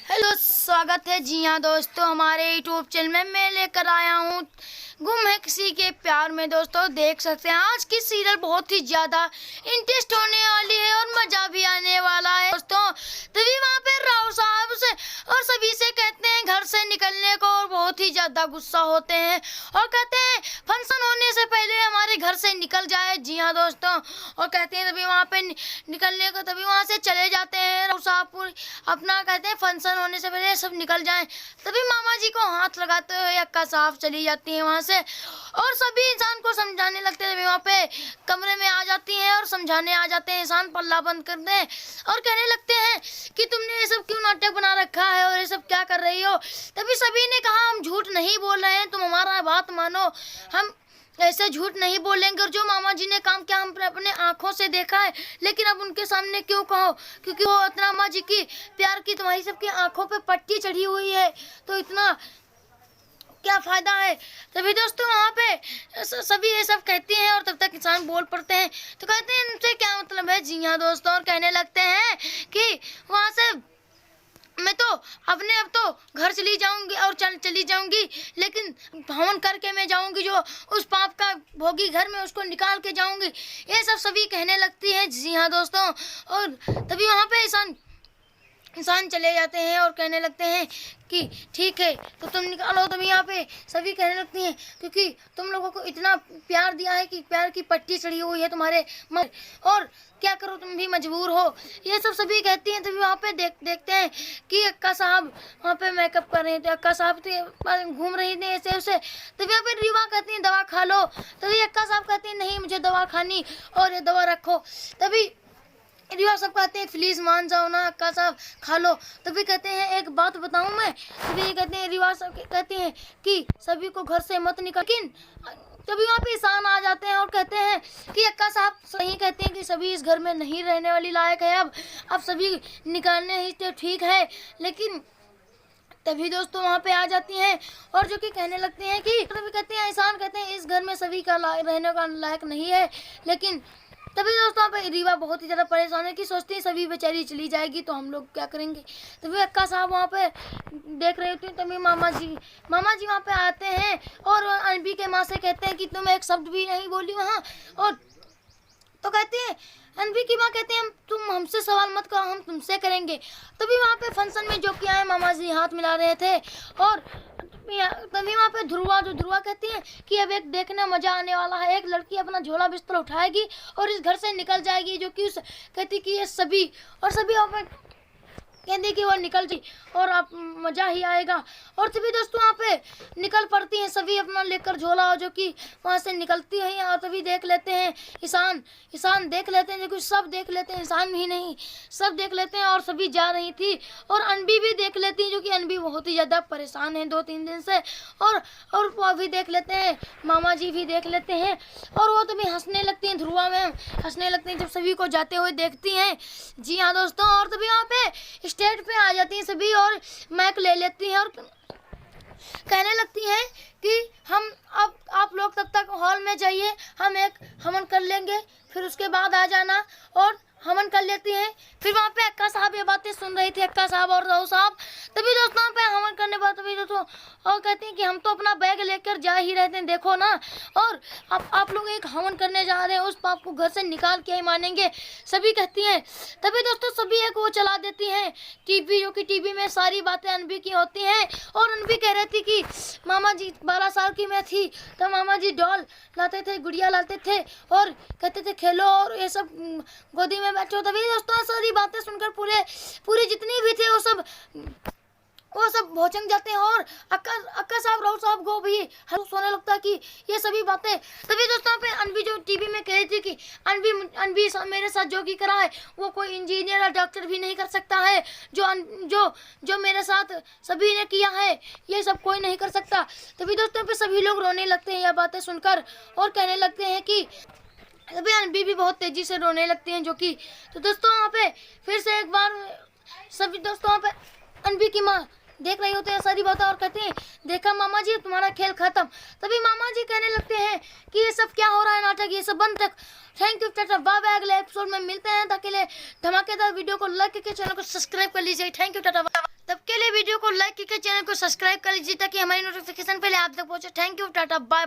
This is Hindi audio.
हेलो, स्वागत है। जी हाँ दोस्तों, हमारे यूट्यूब चैनल में मैं लेकर आया हूँ गुम है किसी के प्यार में। दोस्तों देख सकते हैं आज की सीरियल बहुत ही ज़्यादा इंटरेस्ट होने वाली है और मज़ा भी आने वाला है दोस्तों। तभी वहाँ पे राव साहब से और सभी से कहते हैं घर से निकलने को और बहुत ही ज़्यादा गुस्सा होते हैं और कहते हैं फंक्शन होने से पहले हमारे घर से निकल जाए। जी हाँ दोस्तों, और कहते हैं तभी वहाँ पे निकलने को तभी वहाँ से चले जाते हैं राव साहब अपना। कहते हैं फंक्शन होने से पहले सब निकल जाएं। तभी मामा जी को हाथ लगाते हुए अक्का साहब चली जाती हैं वहाँ से और सभी इंसान को समझाने लगते हैं। वहाँ पे कमरे में आ जाती हैं और समझाने आ जाते हैं इंसान पल्ला बंद कर दें और कहने लगते हैं कि तुमने ये सब क्यों नाटक बना रखा है और ये सब क्या कर रही हो। तभी सभी ने कहा हम झूठ नहीं बोल रहे हैं, तुम हमारा बात मानो, हम ऐसे झूठ नहीं बोलेंगे। और जो मामा जी ने काम किया हम अपने आंखों से देखा है, लेकिन अब उनके सामने क्यों कहो, क्योंकि वो इतना माँ जी की प्यार की तुम्हारी सबकी आंखों पे पट्टी चढ़ी हुई है, तो इतना क्या फायदा है। तभी दोस्तों वहाँ पे सभी ये सब कहती हैं और तब तक इंसान बोल पड़ते हैं तो कहते हैं इनसे क्या मतलब है। जी हाँ दोस्तों, और कहने लगते हैं कि वहाँ से मैं तो अब तो घर चली जाऊंगी और चली जाऊंगी, लेकिन हवन करके मैं जाऊंगी, जो उस पाप का भोगी घर में उसको निकाल के जाऊंगी। ये सब सभी कहने लगती है। जी हाँ दोस्तों, और तभी वहाँ पे इंसान चले जाते हैं और कहने लगते हैं कि ठीक है तो तुम निकालो। तभी यहाँ पे सभी कहने लगती हैं क्योंकि तुम लोगों को इतना प्यार दिया है कि प्यार की पट्टी चढ़ी हुई है तुम्हारे मन, और क्या करो तुम भी मजबूर हो। ये सब सभी कहती हैं। तभी वहाँ पे देखते हैं कि अक्का साहब वहाँ पे मेकअप कर रहे थे, अक्का साहब घूम रही थी ऐसे उसे। तभी यहाँ पे रीवा कहती हैं दवा खा लो। तभी अक्का साहब कहती हैं नहीं मुझे दवा खानी और ये दवा रखो। तभी रिवा सब कहते हैं प्लीज़ मान जाओ ना अक्का साहब, खा लो। तभी कहते हैं एक बात बताऊं मैं। तभी ये कहते हैं रिवा सब कहते हैं कि सभी को घर से मत निकाल। लेकिन तभी वहाँ पे इंसान आ जाते हैं और कहते हैं कि अक्का साहब सही कहते हैं कि सभी इस घर में नहीं रहने वाली लायक है, अब सभी निकालने ही तो ठीक है। लेकिन तभी दोस्तों वहाँ पे आ जाती हैं और जो कि कहने लगते हैं कि तभी कहते हैं इंसान कहते हैं इस घर में सभी का रहने का लायक नहीं है। लेकिन तभी दोस्तों पे रीवा बहुत ही ज़्यादा परेशान है कि सोचती है सभी बेचारी चली जाएगी तो हम लोग क्या करेंगे। तभी अक्का साहब वहाँ पे देख रहे होते हैं। तभी मामा जी वहाँ पे आते हैं और अनबी के माँ से कहते हैं कि तुम एक शब्द भी नहीं बोली वहाँ। और तो कहते हैं अनबी की माँ कहते हैं तुम हमसे सवाल मत करो, हम तुमसे करेंगे। तभी वहाँ पे फंक्शन में जो किया है मामा जी हाथ मिला रहे थे और तभी वहाँ पे ध्रुवा कहती हैं कि अब एक देखने मजा आने वाला है। एक लड़की अपना झोला बिस्तर उठाएगी और इस घर से निकल जाएगी, जो कि उस कहती कि ये सभी वहाँ पे कहती कि वो निकल जी और अब मज़ा ही आएगा। और तभी दोस्तों वहाँ पे निकल पड़ती हैं सभी अपना लेकर झोला, जो कि वहाँ से निकलती हैं। और तभी देख लेते हैं ईशान देख लेते हैं, कुछ सब देख लेते हैं, इंसान ही नहीं सब देख लेते हैं और सभी जा रही थी। और अनबी भी देख लेती हैं, जो कि अनबी बहुत ही ज़्यादा परेशान है 2-3 दिन से। और वो भी देख लेते हैं, मामा जी भी देख लेते हैं और वो तभी हंसने लगती हैं, ध्रुवा मैम हंसने लगती हैं जब सभी को जाते हुए देखती हैं। जी हाँ दोस्तों, और तभी वहाँ पे स्टेज पे आ जाती हैं सभी और माइक ले लेती हैं और कहने लगती हैं कि हम अब आप लोग तब तक हॉल में जाइए, हम एक हवन कर लेंगे, फिर उसके बाद आ जाना। और हवन कर लेती हैं। फिर वहाँ पे अक्का साहब ये बातें सुन रही थी, अक्का साहब और राव साहब। तभी दोस्तों वहाँ पे हवन करने बाद तभी दोस्तों और कहती हैं कि हम तो अपना बैग लेकर जा ही रहते हैं, देखो ना। और अब आप लोग एक हवन करने जा रहे हैं, उस पाप को घर से निकाल के ही मानेंगे, सभी कहती हैं। तभी दोस्तों सभी एक वो चला देती हैं टीवी, जो कि टीवी में सारी बातें अनबी की होती हैं। और अनबी कह रही थी कि मामा जी 12 साल की मैं थी तो मामा जी डॉल लाते थे, गुड़िया लाते थे और कहते थे खेलो और ये सब गोदी में बैठो। तभी दोस्तों सारी बातें सुनकर पूरे जितनी भी थे वो सब भौचक जाते हैं और अक्का साहब राव साहब को भी सोने लगता है कि ये सभी बातें। तभी दोस्तों पे अनबी जो टीवी में कह रही थी कि अनबी मेरे साथ जो की करा है वो कोई इंजीनियर और डॉक्टर भी नहीं कर सकता है, जो मेरे साथ सभी ने किया है ये सब कोई नहीं कर सकता। तभी दोस्तों पे सभी लोग रोने लगते हैं यह बातें सुनकर और कहने लगते हैं कि तभी अनबी भी बहुत तेजी से रोने लगती हैं, जो कि तो दोस्तों वहाँ पे फिर से एक बार सभी दोस्तों वहाँ पे अनबी की माँ देख रही होते हैं सारी बातें और कहते हैं देखा मामा जी तुम्हारा खेल खत्म। तभी मामा जी कहने लगते हैं कि ये सब क्या हो रहा है नाटक, ये सब बंद तक। Thank you tata bye bye, अगले एपिसोड में मिलते हैं। ताकि धमाकेदार वीडियो को लाइक करके चैनल को सब्सक्राइब कर लीजिए। Thank you Tata. तब के लिए वीडियो को लाइक करके चैनल को सब्सक्राइब कर लीजिए ताकि हमारी नोटिफिकेशन पहले आप तक पहुंचे। Thank you, tata, bye.